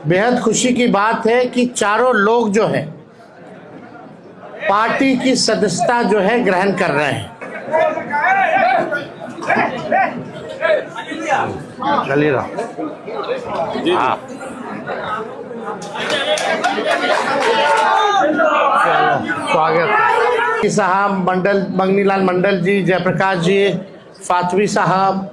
बेहद खुशी की बात है कि चारों लोग जो है पार्टी की सदस्यता जो है ग्रहण कर रहे हैं। चलिए स्वागत साहब, मंडल मंगनीलाल मंडल जी, जयप्रकाश जी, फातवी साहब,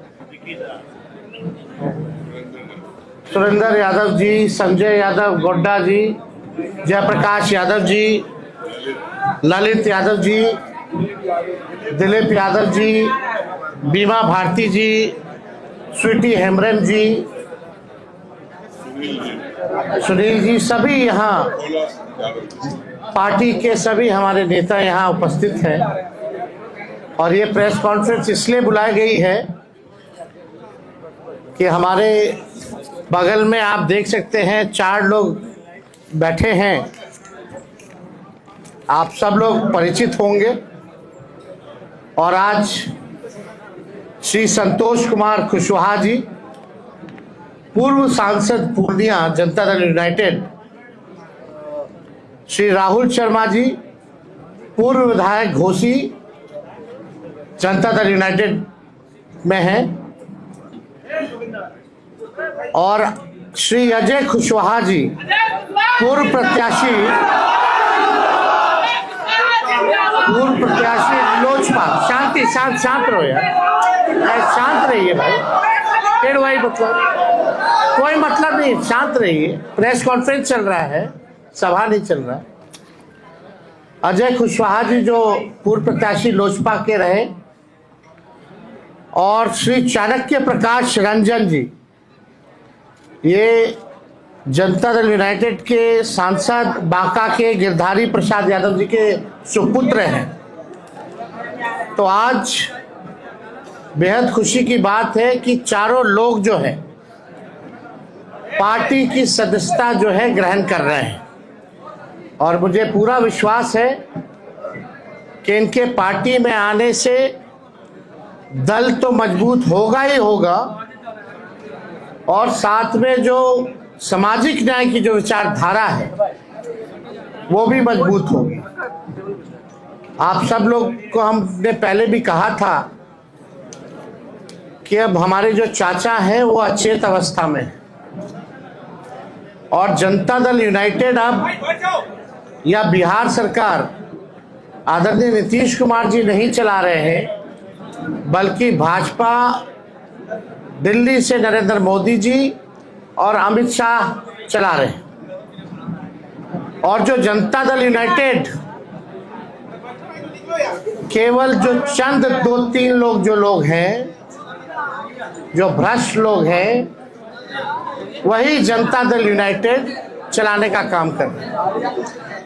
सुरेंद्र यादव जी, संजय यादव गोड्डा जी, जयप्रकाश यादव जी, ललित यादव जी, दिलीप यादव जी, बीमा भारती जी, स्वीटी हेम्ब्रम जी, सुनील जी, सभी यहाँ पार्टी के सभी हमारे नेता यहाँ उपस्थित हैं। और ये प्रेस कॉन्फ्रेंस इसलिए बुलाई गई है कि हमारे बगल में आप देख सकते हैं 4 लोग बैठे हैं। आप सब लोग परिचित होंगे। और आज श्री संतोष कुमार कुशवाहा जी, पूर्व सांसद पूर्णिया जनता दल यूनाइटेड, श्री राहुल शर्मा जी, पूर्व विधायक घोसी जनता दल यूनाइटेड में हैं, और श्री अजय कुशवाहा जी, पूर्व प्रत्याशी लोजपा। शांत रहो यार, शांत रहिए भाई, कोई मतलब नहीं, शांत रहिए। प्रेस कॉन्फ्रेंस चल रहा है, सभा नहीं चल रहा है। अजय कुशवाहा जी जो पूर्व प्रत्याशी लोजपा के रहे, और श्री चाणक्य प्रकाश रंजन जी, ये जनता दल यूनाइटेड के सांसद बांका के गिरधारी प्रसाद यादव जी के सुपुत्र हैं। तो आज बेहद खुशी की बात है कि चारों लोग जो है पार्टी की सदस्यता जो है ग्रहण कर रहे हैं। और मुझे पूरा विश्वास है कि इनके पार्टी में आने से दल तो मजबूत होगा ही होगा, और साथ में जो सामाजिक न्याय की जो विचारधारा है वो भी मजबूत होगी। आप सब लोग को हमने पहले भी कहा था कि अब हमारे जो चाचा हैं वो अचेत अवस्था में है, और जनता दल यूनाइटेड अब या बिहार सरकार आदरणीय नीतीश कुमार जी नहीं चला रहे हैं, बल्कि भाजपा दिल्ली से नरेंद्र मोदी जी और अमित शाह चला रहे हैं। और जो जनता दल यूनाइटेड केवल जो चंद 2-3 लोग जो लोग हैं, जो भ्रष्ट लोग हैं, वही जनता दल यूनाइटेड चलाने का काम कर रहे हैं।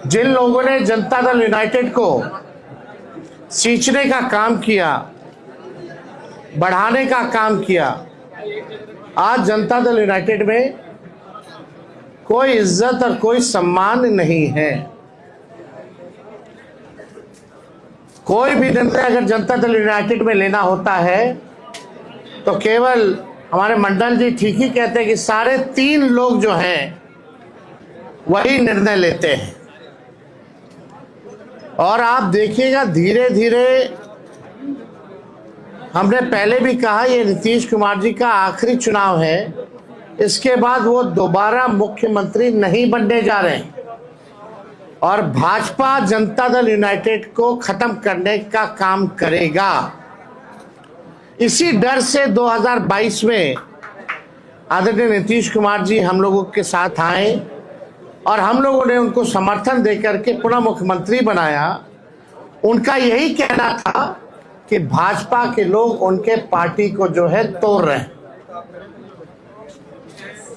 जिन लोगों ने जनता दल यूनाइटेड को सींचने का काम किया, बढ़ाने का काम किया, आज जनता दल यूनाइटेड में कोई इज्जत और कोई सम्मान नहीं है। कोई भी निर्णय अगर जनता दल यूनाइटेड में लेना होता है तो केवल हमारे मंडल जी ठीक ही कहते हैं कि सारे 3 लोग जो हैं वही निर्णय लेते हैं। और आप देखिएगा धीरे धीरे, हमने पहले भी कहा ये नीतीश कुमार जी का आखिरी चुनाव है, इसके बाद वो दोबारा मुख्यमंत्री नहीं बनने जा रहे हैं, और भाजपा जनता दल यूनाइटेड को खत्म करने का काम करेगा। इसी डर से 2022 में आदरणीय नीतीश कुमार जी हम लोगों के साथ आए, और हम लोगों ने उनको समर्थन देकर के पुनः मुख्यमंत्री बनाया। उनका यही कहना था कि भाजपा के लोग उनके पार्टी को जो है तोड़ रहे हैं।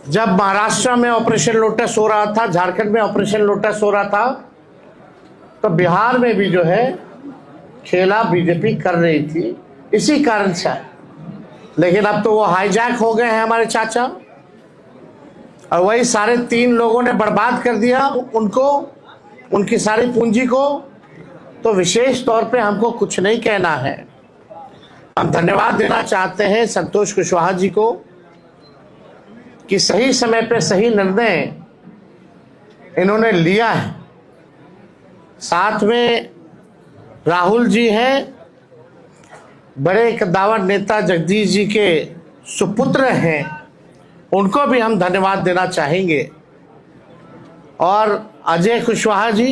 जब महाराष्ट्र में ऑपरेशन लोटस हो रहा था, झारखंड में ऑपरेशन लोटस हो रहा था, तो बिहार में भी जो है खेला बीजेपी कर रही थी, इसी कारण से। लेकिन अब तो वो हाईजैक हो गए हैं हमारे चाचा, और वही सारे 3 लोगों ने बर्बाद कर दिया उनको, उनकी सारी पूंजी को। तो विशेष तौर पे हमको कुछ नहीं कहना है, हम धन्यवाद देना चाहते हैं संतोष कुशवाहा जी को कि सही समय पे सही निर्णय इन्होंने लिया है। साथ में राहुल जी हैं, बड़े कद्दावर नेता जगदीश जी के सुपुत्र हैं, उनको भी हम धन्यवाद देना चाहेंगे। और अजय कुशवाहा जी,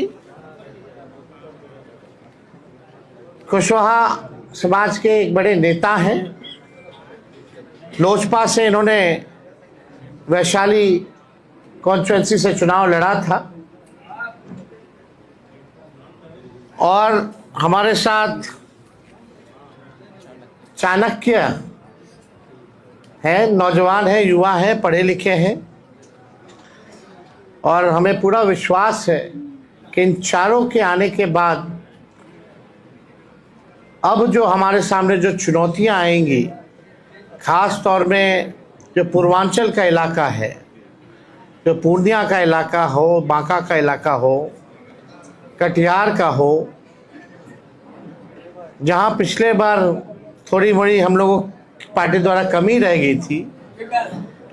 कुशवाहा समाज के एक बड़े नेता हैं। लोजपा से इन्होंने वैशाली कॉन्स्टिट्यूएंसी से चुनाव लड़ा था और हमारे साथ चाणक्य हैं, नौजवान हैं, युवा हैं, पढ़े लिखे हैं और हमें पूरा विश्वास है कि इन चारों के आने के बाद अब जो हमारे सामने जो चुनौतियां आएंगी, खास तौर में जो पूर्वांचल का इलाका है, जो पूर्णिया का इलाका हो, बांका का इलाका हो, कटिहार का हो, जहां पिछले बार थोड़ी बड़ी हम लोगों की पार्टी द्वारा कमी रह गई थी,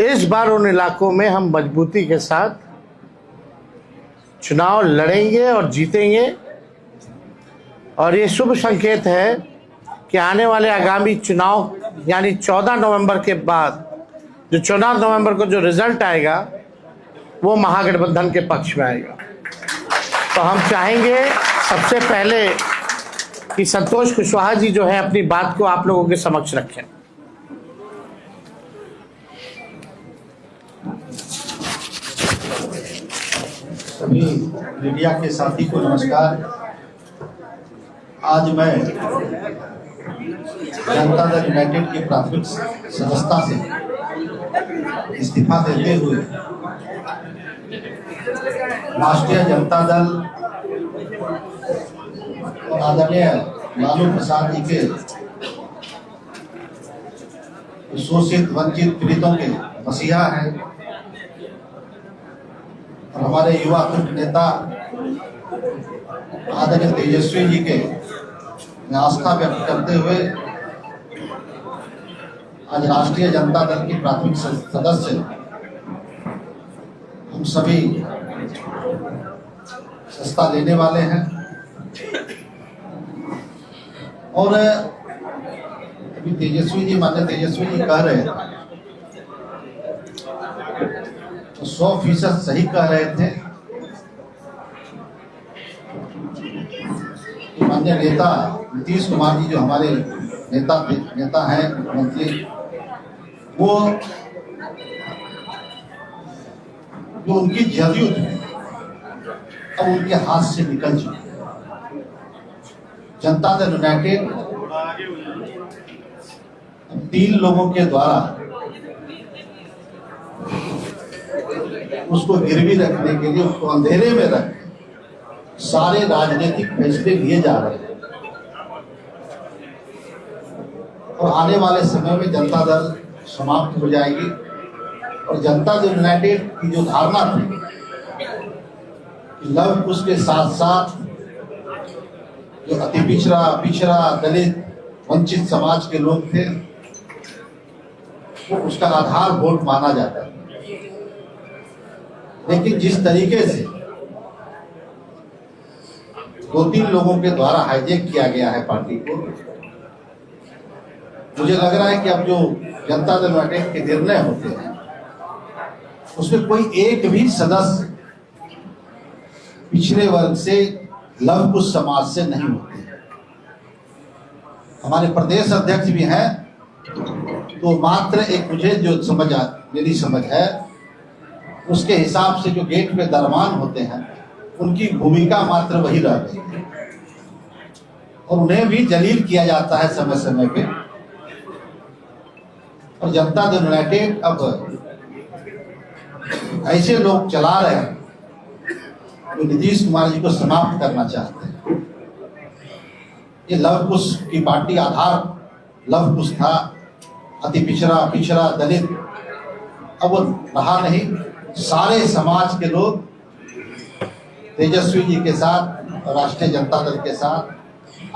इस बार उन इलाकों में हम मजबूती के साथ चुनाव लड़ेंगे और जीतेंगे। और ये शुभ संकेत है कि आने वाले आगामी चुनाव यानी 14 नवंबर के बाद जो 14 नवंबर को जो रिजल्ट आएगा वो महागठबंधन के पक्ष में आएगा। तो हम चाहेंगे सबसे पहले कि संतोष कुशवाहा जी जो है अपनी बात को आप लोगों के समक्ष रखें। सभी मीडिया के साथी को नमस्कार। आज मैं जनता दल यूनाइटेड की प्राथमिक सदस्यता से इस्तीफा देते हुए राष्ट्रीय जनता दल और आदरणीय लालू प्रसाद जी के शोषित वंचित पीड़ितों के मसीहा हैं और हमारे युवा नेता आदरणीय तेजस्वी जी के आस्था व्यक्त करते हुए आज राष्ट्रीय जनता दल की प्राथमिक सदस्य हम सभी सस्ता लेने वाले हैं। और अभी तेजस्वी जी कह रहे थे तो 100% सही कह रहे थे। माननीय नेता नीतीश कुमार जी जो हमारे नेता हैं, मुख्यमंत्री, वो जो उनकी जदयू थी अब उनके हाथ से निकल चुकी है। जनता दल यूनाइटेड 3 लोगों के द्वारा उसको गिरवी रखने के लिए, उसको अंधेरे में रख सारे राजनीतिक फैसले लिए जा रहे हैं। और आने वाले समय में जनता दल समाप्त हो जाएगी और जनता दल यूनाइटेड की जो धारणा थी लव कुश के साथ साथ जो अति पिछड़ा दलित वंचित समाज के लोग थे वो उसका आधार वोट माना जाता है। लेकिन जिस तरीके से 2-3 लोगों के द्वारा हाईजैक किया गया है पार्टी को, मुझे लग रहा है कि अब जो जनता दल यूनाइटेड के निर्णय होते हैं उसमें कोई एक भी सदस्य पिछड़े वर्ग से, लव कुश समाज से नहीं होते। हमारे प्रदेश अध्यक्ष भी हैं तो मात्र एक मुझे जो मेरी समझ है उसके हिसाब से जो गेट पे दरमान होते हैं उनकी भूमिका मात्र वही रह गई और उन्हें भी जलील किया जाता है समय समय पे। और जनता दल यूनाइटेड अब ऐसे लोग चला रहे हैं जो नीतीश कुमार जी को समाप्त करना चाहते हैं। ये लव कुश की पार्टी आधार लव कुश था, अति पिछड़ा दलित, अब वो रहा नहीं। सारे समाज के लोग तेजस्वी जी के साथ और राष्ट्रीय जनता दल के साथ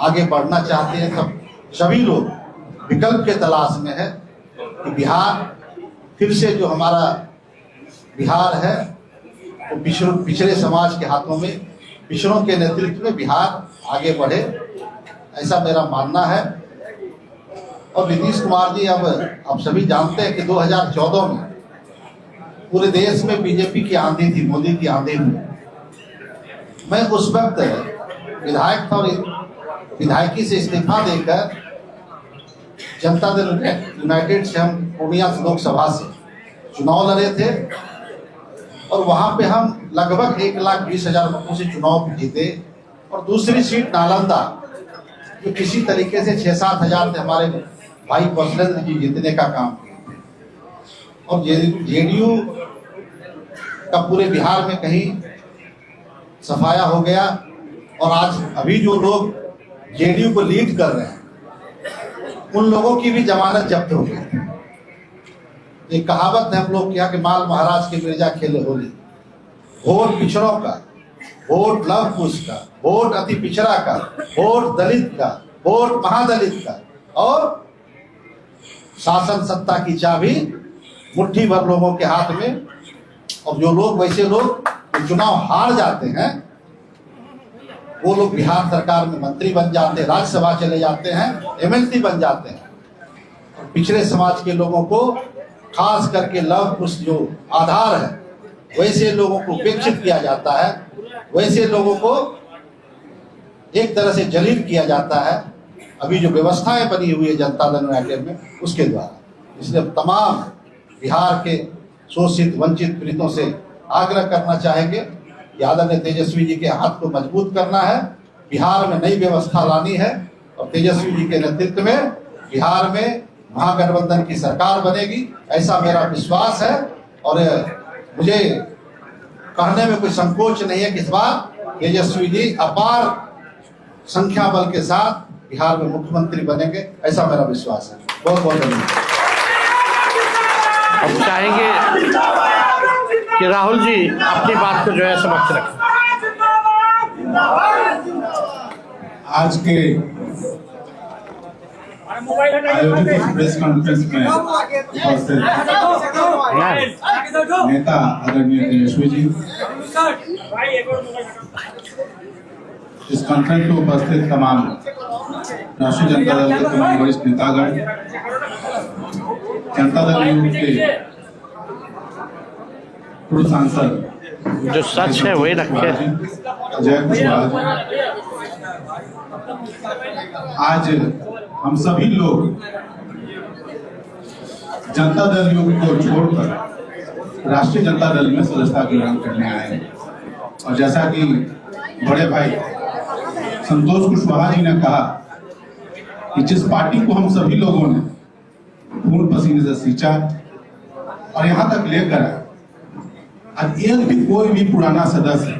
आगे बढ़ना चाहते हैं। सब सभी लोग विकल्प के तलाश में है कि बिहार फिर से जो हमारा बिहार है तो पिछड़े समाज के हाथों में, पिछड़ों के नेतृत्व में बिहार आगे बढ़े, ऐसा मेरा मानना है। और नीतीश कुमार जी, अब आप सभी जानते हैं कि 2014 में पूरे देश में बीजेपी की आंधी थी, मोदी की आंधी थी। मैं उस वक्त विधायक था और विधायकी से इस्तीफा देकर जनता दल यूनाइटेड से हम पूर्णिया लोकसभा से चुनाव लड़े थे और वहां पे हम लगभग 1,20,000 वोटों से चुनाव जीते। और दूसरी सीट नालंदा, जो किसी तरीके से 6-7 हजार से हमारे भाई कौशलेंद्र जी जीतने का काम किए। और जेडीयू का पूरे बिहार में कहीं सफाया हो गया। और आज अभी जो लोग जेडीयू को लीड कर रहे हैं, उन लोगों की भी जमानत जब्त हो गई। एक कहावत है हम लोग के यहाँ के, माल महाराज के मिर्जा खेले होली। वोट पिछड़ों का, वोट लव कुश का, वोट अति पिछड़ा का, वोट दलित का, वोट महादलित का, और शासन सत्ता की चाबी मुट्ठी भर लोगों के हाथ में। और जो लोग, वैसे लोग चुनाव हार जाते हैं, वो लोग बिहार सरकार में मंत्री बन जाते हैं, राज्यसभा चले जाते हैं, एमएलसी बन जाते हैं। पिछड़े समाज के लोगों को, खास करके लव कुश जो आधार है, वैसे लोगों को उपेक्षित किया जाता है, वैसे लोगों को एक तरह से जलील किया जाता है। अभी जो व्यवस्थाएं बनी हुई है जनता दल यूनाइटेड में, उसके द्वारा। इसलिए तमाम बिहार के शोषित वंचित पीड़ितों से आग्रह करना चाहेंगे कि आदरणीय तेजस्वी जी के हाथ को मजबूत करना है, बिहार में नई व्यवस्था लानी है और तेजस्वी जी के नेतृत्व में बिहार में महागठबंधन की सरकार बनेगी, ऐसा मेरा विश्वास है। और मुझे कहने में कोई संकोच नहीं है कि इस बार तेजस्वी जी अपार संख्या बल के साथ बिहार में मुख्यमंत्री बनेंगे, ऐसा मेरा विश्वास है। बहुत बहुत धन्यवाद। अब चाहेंगे कि राहुल जी अपनी बात को जो है समक्ष रखें। आज के आयोजित प्रेस कॉन्फ्रेंस में उपस्थित नेता आदरणीय तेजस्वी जी, इस कॉन्फ्रेंस में उपस्थित तमाम राष्ट्रीय जनता दल के तमाम वरिष्ठ नेतागण, जनता दल यूथ के पूर्व सांसद जो सच है वही रखे। जय कुशवाहा, आज हम सभी लोग जनता दल यूथ को छोड़कर राष्ट्रीय जनता दल में सदस्यता ग्रहण करने आए हैं। और जैसा कि बड़े भाई संतोष कुशवाहा जी ने कहा कि जिस पार्टी को हम सभी लोगों ने खून पसीने से सींचा और यहाँ तक लेकर आज एक भी कोई भी पुराना सदस्य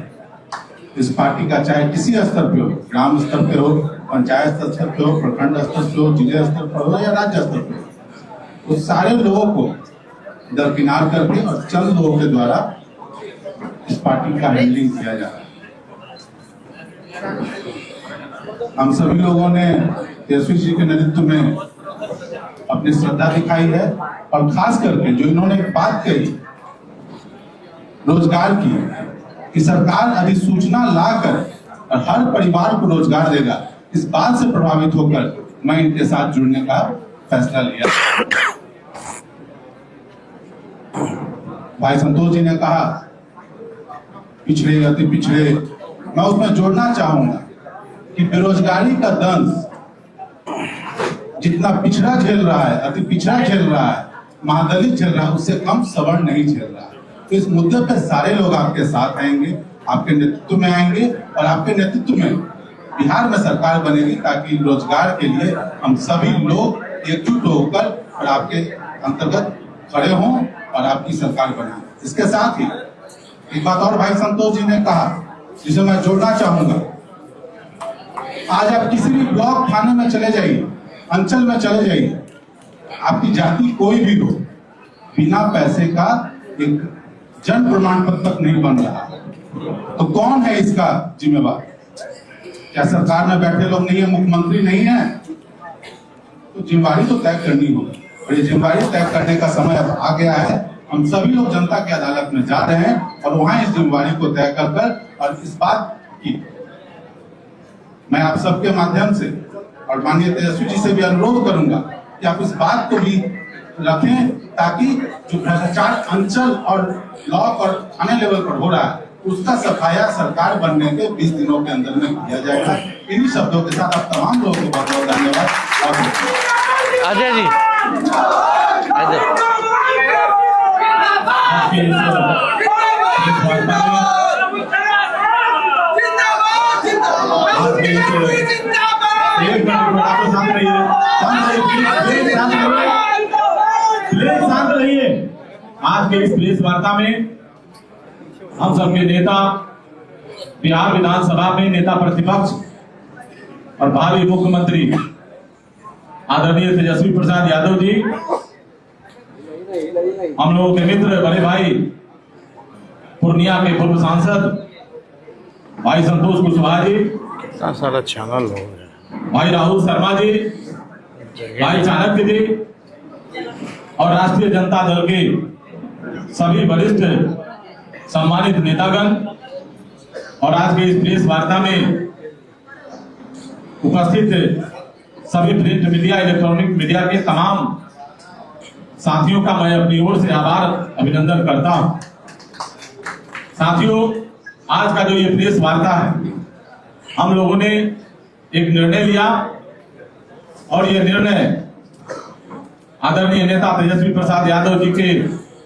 इस पार्टी का, चाहे किसी स्तर पे हो, ग्राम स्तर पे हो, पंचायत स्तर पे हो, प्रखंड स्तर पे हो, जिले स्तर पर हो या राज्य स्तर पे हो, तो सारे लोगों को दरकिनार करके और चंद लोगों के द्वारा इस पार्टी का हैंडलिंग किया जा रहा है। हम सभी लोगों ने तेजस्वी जी के नेतृत्व में अपनी श्रद्धा दिखाई है। और खास करके जो इन्होंने बात कही रोजगार की, कि सरकार अधिसूचना लाकर और हर परिवार को रोजगार देगा, इस बात से प्रभावित होकर मैं इनके साथ जुड़ने का फैसला लिया। भाई संतोष जी ने कहा पिछड़े अति पिछड़े, मैं उसमें जोड़ना चाहूंगा कि बेरोजगारी का दंश जितना पिछड़ा झेल रहा है, अति पिछड़ा झेल रहा है, महादलित झेल रहा है, उससे कम सवर्ण नहीं झेल रहा है। तो इस मुद्दे पर सारे लोग आपके साथ आएंगे, आपके नेतृत्व में आएंगे और आपके नेतृत्व में बिहार में सरकार बनेगी, ताकि रोजगार के लिए हम सभी लोग एकजुट होकर और आपके अंतर्गत खड़े हों और आपकी सरकार बनाएं। इसके साथ ही एक बात और भाई संतोष जी ने कहा, जिसे मैं जोड़ना चाहूंगा, आज आप किसी भी ब्लॉक थाने में चले जाइए, अंचल में चले जाइए, आपकी जाति कोई भी हो, बिना पैसे का एक जन प्रमाण पत्र तक नहीं बन रहा। तो कौन है इसका जिम्मेवार? क्या सरकार में बैठे लोग नहीं है, मुख्यमंत्री नहीं है? तो जिम्मेवारी तो तय करनी होगी और ये जिम्मेवारी तय करने का समय अब आ गया है। हम सभी लोग जनता की अदालत में जा रहे हैं और वहां इस जिम्मेवारी को तय कर और इस बात की मैं आप सबके माध्यम से और माननीय तेजस्वी जी से भी अनुरोध करूंगा कि आप इस बात को भी रखें ताकि जो भ्रष्टाचार अंचल और ब्लॉक और थाने लेवल पर हो रहा है उसका सफाया सरकार बनने के 20 दिनों के अंदर में किया जाएगा। इन्हीं शब्दों के साथ आप तमाम लोगों को बहुत बहुत धन्यवाद। अजय जी शांत रहिए। आज के इस प्रेस वार्ता में हम सबके नेता बिहार विधानसभा में नेता प्रतिपक्ष और भावी मुख्यमंत्री आदरणीय तेजस्वी प्रसाद यादव जी, हम लोगों के मित्र बड़े भाई पूर्णिया के पूर्व सांसद भाई संतोष कुशवाहा जी, सारा चैनल हो गया, भाई राहुल शर्मा जी, भाई चाणक्य जी और राष्ट्रीय जनता दल के सभी वरिष्ठ सम्मानित नेतागण और आज के इस प्रेस वार्ता में उपस्थित सभी प्रिंट मीडिया इलेक्ट्रॉनिक मीडिया के तमाम साथियों का मैं अपनी ओर से आभार अभिनंदन करता हूं। साथियों, आज का जो ये प्रेस वार्ता है, हम लोगों ने एक निर्णय लिया और ये निर्णय आदरणीय नेता तेजस्वी प्रसाद यादव जी के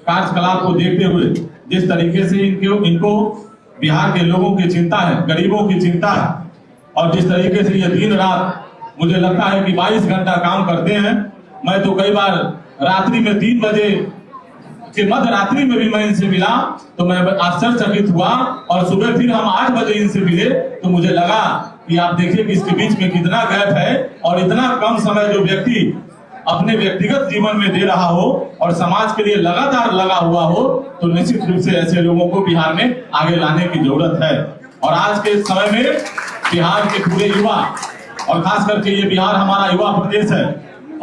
कार्यकलाप को देखते हुए, जिस तरीके से इनको बिहार के लोगों की चिंता है, गरीबों की चिंता है और जिस तरीके से ये दिन रात मुझे लगता है कि 22 घंटा काम करते हैं। मैं तो कई बार रात्रि में 3 बजे के मध्य रात्रि में भी मैं इनसे मिला तो मैं आश्चर्यचकित हुआ और सुबह फिर हम 8 बजे इनसे मिले तो मुझे लगा कि आप देखिए कि इसके बीच में कितना गैप है और इतना कम समय जो व्यक्ति अपने व्यक्तिगत जीवन में दे रहा हो और समाज के लिए लगातार लगा हुआ हो तो निश्चित रूप से ऐसे लोगों को बिहार में आगे लाने की जरूरत है। और आज के समय में बिहार के पूरे युवा और खास करके ये बिहार हमारा युवा प्रदेश है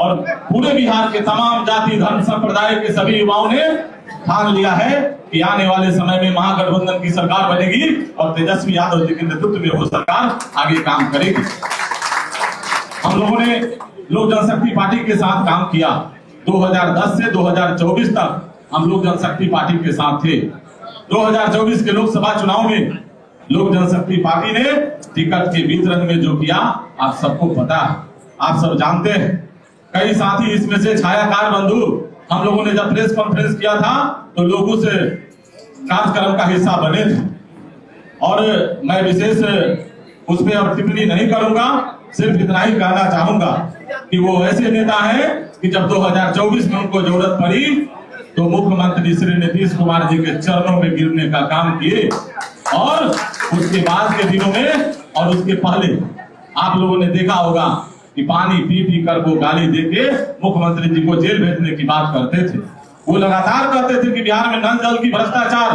और पूरे बिहार के तमाम जाति धर्म संप्रदाय के सभी युवाओं ने ठान लिया है कि आने वाले समय में महागठबंधन की सरकार बनेगी और तेजस्वी यादव जी के नेतृत्व में वो सरकार आगे काम करेगी। हम लोगों ने लोक जनशक्ति पार्टी के साथ काम किया। 2010 से 2024 तक हम लोक जनशक्ति पार्टी के साथ थे। 2024 के लोकसभा चुनाव में लोक जनशक्ति पार्टी ने टिकट के वितरण में जो किया आप सबको पता है, आप सब जानते हैं। कई साथी इसमें से छायाकार बंधु हम लोगों ने जब प्रेस कॉन्फ्रेंस किया था तो लोगों से कार्यक्रम का हिस्सा बने थे और मैं विशेष उस पर अब टिप्पणी नहीं करूंगा, सिर्फ इतना ही कहना चाहूंगा कि वो ऐसे नेता हैं कि जब 2024 में उनको जरूरत पड़ी तो मुख्यमंत्री श्री नीतीश कुमार जी के चरणों में गिरने का काम किए और उसके बाद के दिनों में और उसके पहले आप लोगों ने देखा होगा कि पानी पी कर वो गाली देके मुख्यमंत्री जी को जेल भेजने की बात करते थे। वो लगातार कहते थे कि बिहार में नल जल की भ्रष्टाचार,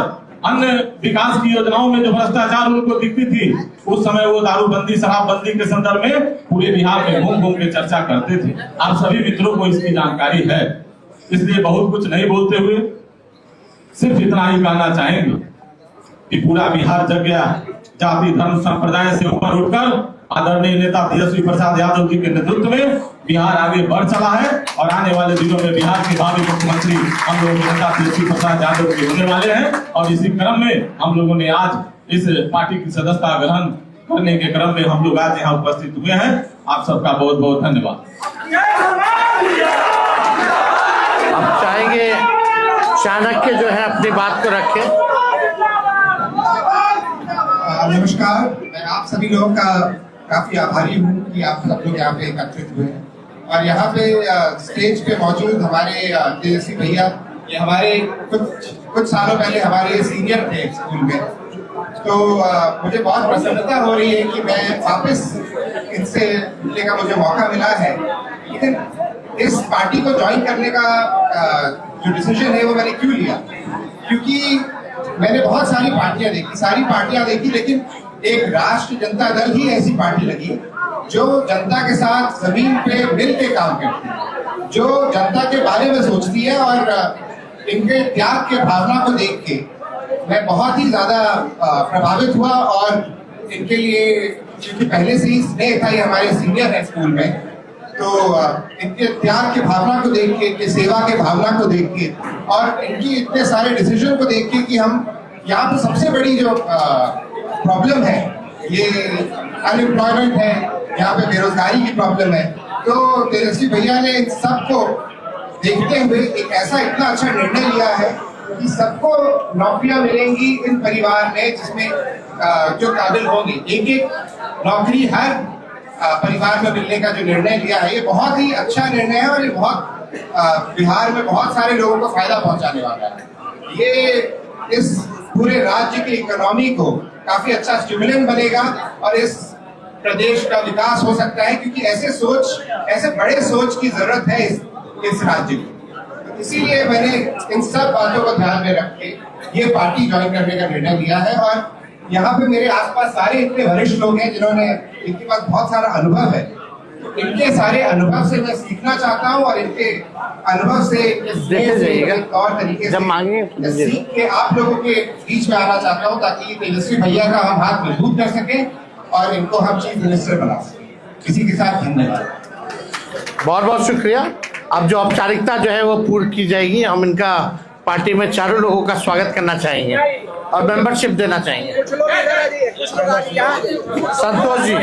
अन्य विकास की योजनाओं में जो भ्रष्टाचार उनको दिखती थी, उस समय वो दारूबंदी शराबबंदी के संदर्भ में पूरे बिहार में घूम घूम के चर्चा करते थे। आप सभी मित्रों को इसकी जानकारी है, इसलिए बहुत कुछ नहीं बोलते हुए सिर्फ इतना ही कहना चाहेंगे कि पूरा बिहार जग गया। जाति धर्म संप्रदाय से ऊपर उठकर आदरणीय नेता तेजस्वी प्रसाद यादव जी के नेतृत्व में बिहार आगे बढ़ चला है और आने वाले दिनों में बिहार के भावी मुख्यमंत्री हम लोगों के नेता तेजस्वी प्रसाद यादव जी होने वाले हैं। और इसी क्रम में हम लोगों ने आज इस पार्टी की सदस्यता ग्रहण करने के क्रम में हम लोग आज यहाँ उपस्थित हुए हैं। आप सबका बहुत बहुत धन्यवाद। आप चाहेंगे चाणक्य जो है अपनी बात को रखें। नमस्कार, मैं आप सभी लोगों का काफी आभारी हूँ कि आप सब लोग यहाँ पे एकत्रित हुए हैं और यहाँ पे स्टेज पे मौजूद हमारे तेजस्वी भैया, ये हमारे कुछ सालों पहले हमारे सीनियर थे स्कूल में, तो मुझे बहुत प्रसन्नता हो रही है कि मैं वापस इनसे मिलने का मुझे मौका मिला है। लेकिन इस पार्टी को ज्वाइन करने का जो डिसीजन है वो मैंने क्यों लिया, क्योंकि मैंने बहुत सारी पार्टियां देखी, लेकिन एक राष्ट्रीय जनता दल ही ऐसी पार्टी लगी जो जनता के साथ जमीन पे मिल के काम करती है, जो जनता के बारे में सोचती है और इनके त्याग के भावना को देख के मैं बहुत ही ज्यादा प्रभावित हुआ। और इनके लिए क्योंकि पहले से ही स्नेह था, ये हमारे सीनियर है स्कूल में, तो इनके त्याग की भावना को देख के, इनके सेवा के भावना को देख के और इनकी इतने सारे डिसीजन को देख के कि हम यहाँ पे सबसे बड़ी जो प्रॉब्लम है ये अनएम्प्लॉयमेंट है, यहाँ पे बेरोजगारी की प्रॉब्लम है। तो तेजस्वी भैया ने इन सबको देखते हुए एक ऐसा इतना अच्छा निर्णय लिया है कि सबको नौकरियां मिलेंगी इन परिवार में जिसमें जो काबिल होंगे। एक एक नौकरी हर परिवार में मिलने का जो निर्णय लिया है ये बहुत ही अच्छा निर्णय है और ये बहुत बिहार में बहुत सारे लोगों को फायदा पहुंचाने वाला है। ये इस पूरे राज्य की इकोनॉमी को काफी अच्छा स्टिमुलेंट बनेगा और इस प्रदेश का विकास हो सकता है, क्योंकि ऐसे बड़े सोच की जरूरत है इस राज्य की। इसीलिए मैंने इन सब बातों को ध्यान में रख के ये पार्टी ज्वाइन करने का निर्णय लिया है। और यहाँ पे मेरे आसपास सारे इतने वरिष्ठ लोग हैं जिन्होंने, इनके पास बहुत सारा अनुभव है, तो इनके सारे अनुभव से मैं सीखना चाहता हूँ और इनके अनुभव से और तरीके से सीख के आप लोगों के बीच में आना चाहता हूँ, ताकि तेजस्वी भैया का हम हाथ मजबूत कर सके और इनको हम चीफ मिनिस्टर बना सके। इसी के साथ धन्यवाद। बहुत बहुत शुक्रिया। अब जो औपचारिकता जो है वो पूर्ण की जाएगी। हम इनका पार्टी में चारों लोगों का स्वागत करना चाहेंगे और मेंबरशिप देना चाहेंगे। संतोष जी,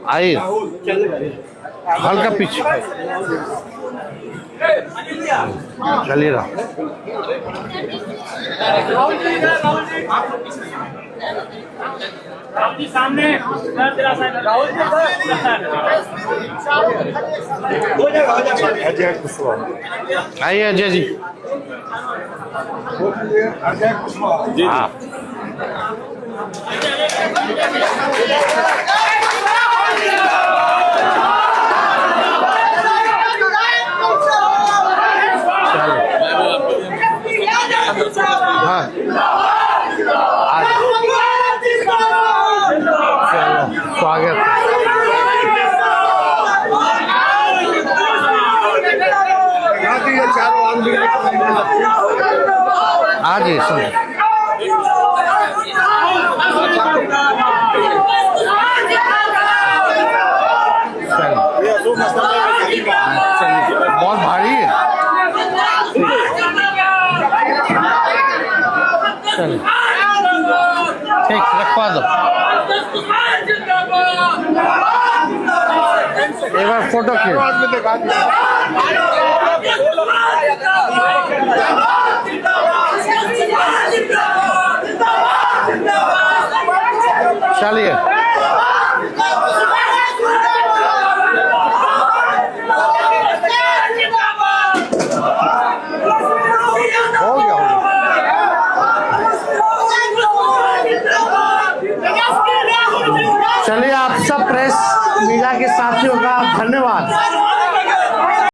आइए हल्का पीछे चलिए रहा। सामने आइए अजय जी। हाँ स्वागत। आज बहुत भारी है। चलिए ठीक, रखवा दो। एक बार फोटो चलिए।